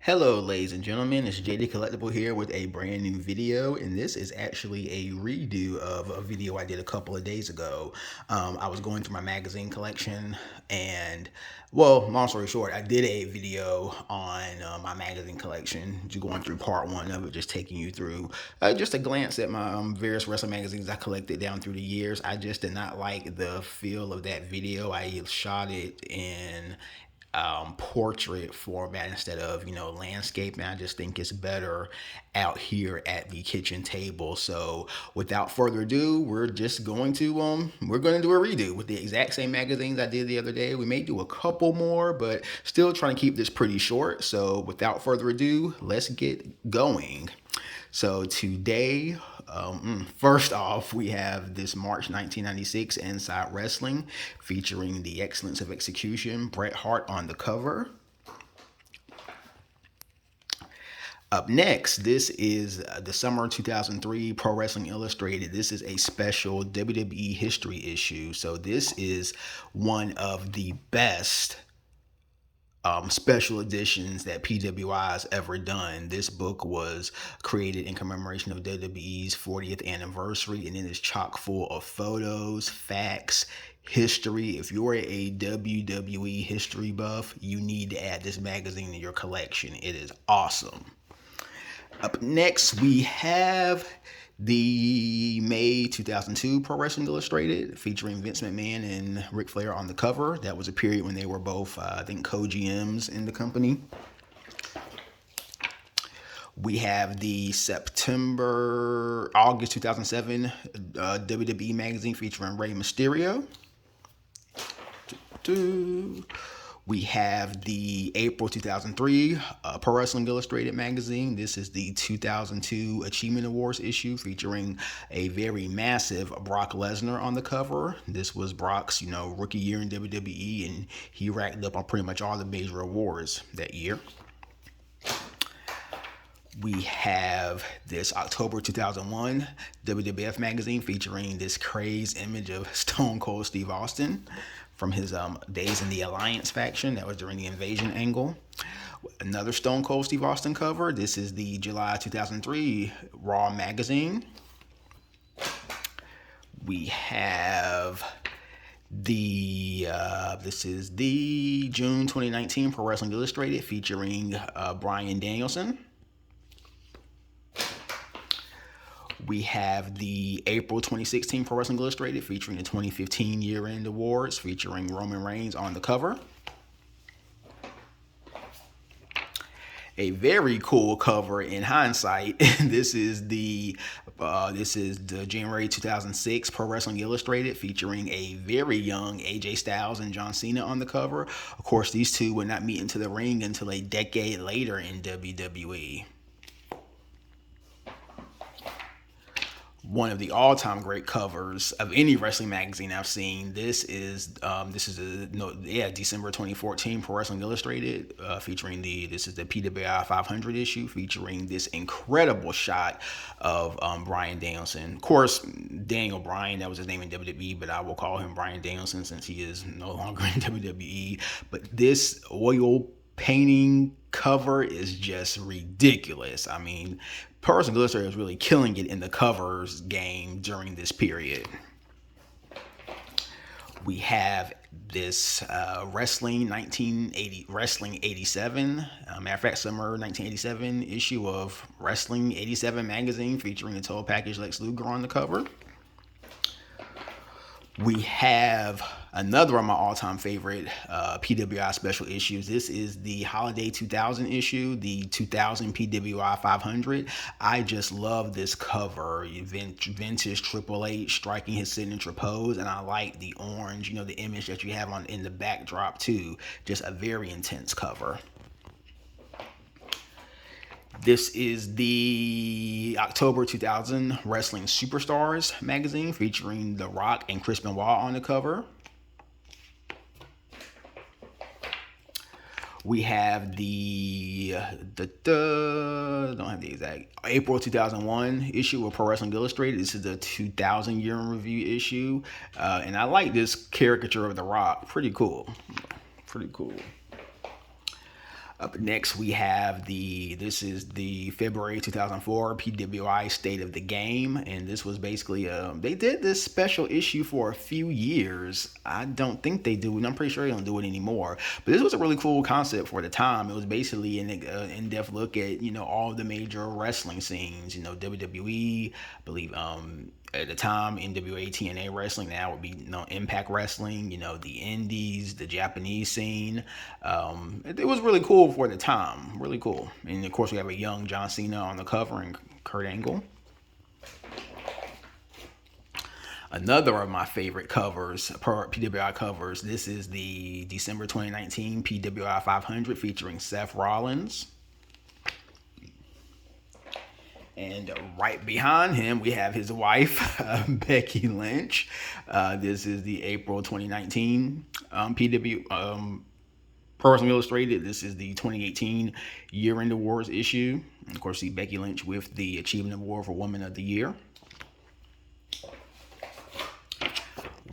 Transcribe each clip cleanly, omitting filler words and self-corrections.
Hello, ladies and gentlemen. It's JD Collectible here with a brand new video, and this is actually a redo of a video I did a couple of days ago. I was going through my magazine collection, and well, long story short, I did a video on my magazine collection, just going through part one of it, just taking you through just a glance at my various wrestling magazines I collected down through the years. I just did not like the feel of that video. I shot it in portrait format instead of landscape, and I just think it's better out here at the kitchen table. So without further ado, we're just going to do a redo with the exact same magazines I did the other day. We may do a couple more, but still trying to keep this pretty short. So without further ado, let's get going. So today, first off, we have this March 1996 Inside Wrestling featuring the excellence of execution, Bret Hart on the cover. Up next, this is the summer 2003 Pro Wrestling Illustrated. This is a special WWE history issue. So this is one of the best special editions that PWI has ever done. This book was created in commemoration of WWE's 40th anniversary, and it is chock full of photos, facts, history. If you're a WWE history buff, you need to add this magazine to your collection. It is awesome. Up next, we have the May 2002 Pro Wrestling Illustrated featuring Vince McMahon and Ric Flair on the cover. That was a period when they were both, I think, co-GMs in the company. We have the August 2007 WWE magazine featuring Rey Mysterio. We have the April 2003 Pro Wrestling Illustrated magazine. This is the 2002 Achievement Awards issue featuring a very massive Brock Lesnar on the cover. This was Brock's, rookie year in WWE, and he racked up on pretty much all the major awards that year. We have this October 2001 WWF magazine featuring this crazed image of Stone Cold Steve Austin from his days in the Alliance faction. That was during the Invasion angle. Another Stone Cold Steve Austin cover. This is the July 2003 Raw magazine. We have this is the June 2019 Pro Wrestling Illustrated featuring Bryan Danielson. We have the April 2016 Pro Wrestling Illustrated featuring the 2015 year-end awards featuring Roman Reigns on the cover. A very cool cover in hindsight. This is the January 2006 Pro Wrestling Illustrated featuring a very young AJ Styles and John Cena on the cover. Of course, these two would not meet into the ring until a decade later in WWE. One of the all-time great covers of any wrestling magazine I've seen. This is December 2014 Pro Wrestling Illustrated featuring this is the PWI 500 issue featuring this incredible shot of Bryan Danielson. Of course, Daniel Bryan, that was his name in WWE, but I will call him Bryan Danielson since he is no longer in WWE. But this oil painting cover is just ridiculous. I mean, Pro Wrestling Illustrated was really killing it in the covers game during this period. We have this Wrestling 87, matter of fact, summer 1987 issue of Wrestling 87 magazine featuring the total package Lex Luger on the cover. We have another of my all-time favorite PWI special issues. This is the Holiday 2000 issue, the 2000 PWI 500. I just love this cover. Vintage Triple H striking his signature pose, and I like the orange, the image that you have in the backdrop too. Just a very intense cover. This is the October 2000 Wrestling Superstars magazine featuring The Rock and Chris Benoit on the cover. We have don't have the exact April 2001 issue of Pro Wrestling Illustrated. This is the 2000 year in review issue, and I like this caricature of The Rock. Pretty cool. Up next, we have this is the February 2004 PWI State of the Game, and this was basically, they did this special issue for a few years. I don't think they do, and I'm pretty sure they don't do it anymore. But this was a really cool concept for the time. It was basically an in-depth look at, all the major wrestling scenes, WWE, I believe, at the time, NWA, TNA wrestling. Now would be Impact Wrestling. The Indies, the Japanese scene. It was really cool for the time. Really cool. And of course, we have a young John Cena on the cover and Kurt Angle. Another of my favorite covers, PWI covers. This is the December 2019 PWI 500 featuring Seth Rollins. And right behind him, we have his wife, Becky Lynch. This is the April 2019 Pro Wrestling Illustrated. This is the 2018 Year-End Awards issue. And of course, see Becky Lynch with the Achievement Award for Woman of the Year.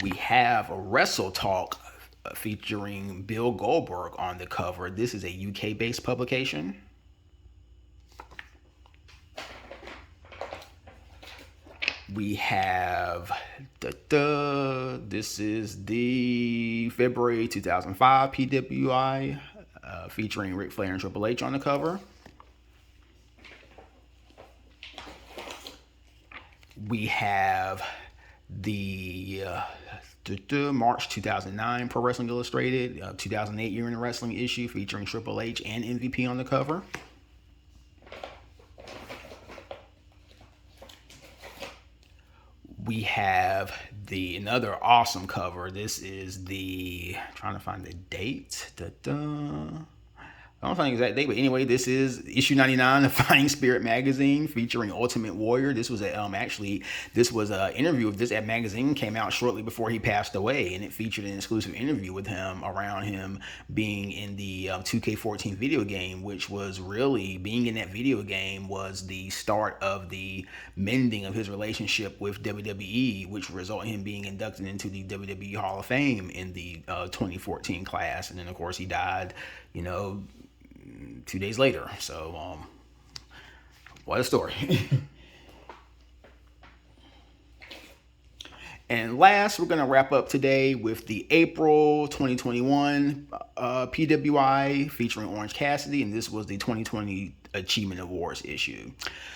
We have a Wrestle Talk featuring Bill Goldberg on the cover. This is a UK-based publication. We have, this is the February 2005 PWI featuring Ric Flair and Triple H on the cover. We have the March 2009 Pro Wrestling Illustrated 2008 Year in Wrestling issue featuring Triple H and MVP on the cover. We have another awesome cover. This is trying to find the date. I don't find the exact date, but anyway, this is issue 99 of Fighting Spirit magazine featuring Ultimate Warrior. This was this was an interview with this magazine came out shortly before he passed away, and it featured an exclusive interview with him around him being in the 2K14 video game, which was really, being in that video game was the start of the mending of his relationship with WWE, which resulted in him being inducted into the WWE Hall of Fame in the 2014 class. And then of course he died, 2 days later. So, what a story. And last, we're going to wrap up today with the April 2021 PWI featuring Orange Cassidy, and this was the 2020 Achievement Awards issue.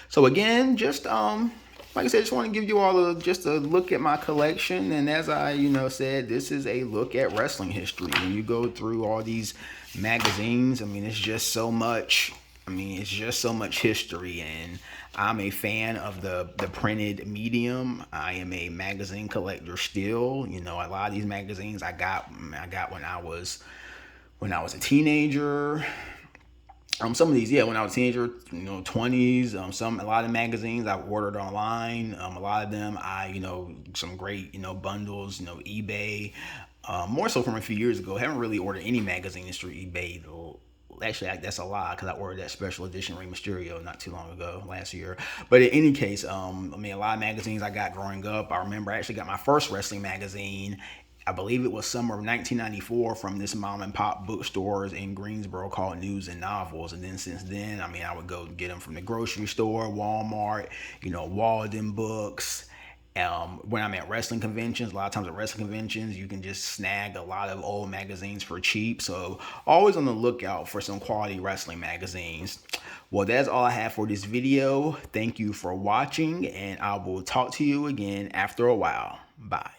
So again, just like I said, just want to give you all just a look at my collection. And as I, said, this is a look at wrestling history. When you go through all these magazines, it's just so much. It's just so much history, and I'm a fan of the printed medium. I am a magazine collector still. A lot of these magazines I got when I was a teenager. Some of these, when I was a teenager, 20s. A lot of magazines I ordered online. A lot of them some great, bundles, eBay. More so from a few years ago. I haven't really ordered any magazines through eBay. Actually, that's a lie, because I ordered that special edition Rey Mysterio not too long ago, last year. But in any case, a lot of magazines I got growing up. I remember I actually got my first wrestling magazine. I believe it was summer of 1994 from this mom and pop bookstores in Greensboro called News and Novels. And then since then, I would go get them from the grocery store, Walmart, Walden Books. When I'm at wrestling conventions, a lot of times at wrestling conventions, you can just snag a lot of old magazines for cheap. So always on the lookout for some quality wrestling magazines. Well, that's all I have for this video. Thank you for watching, and I will talk to you again after a while. Bye.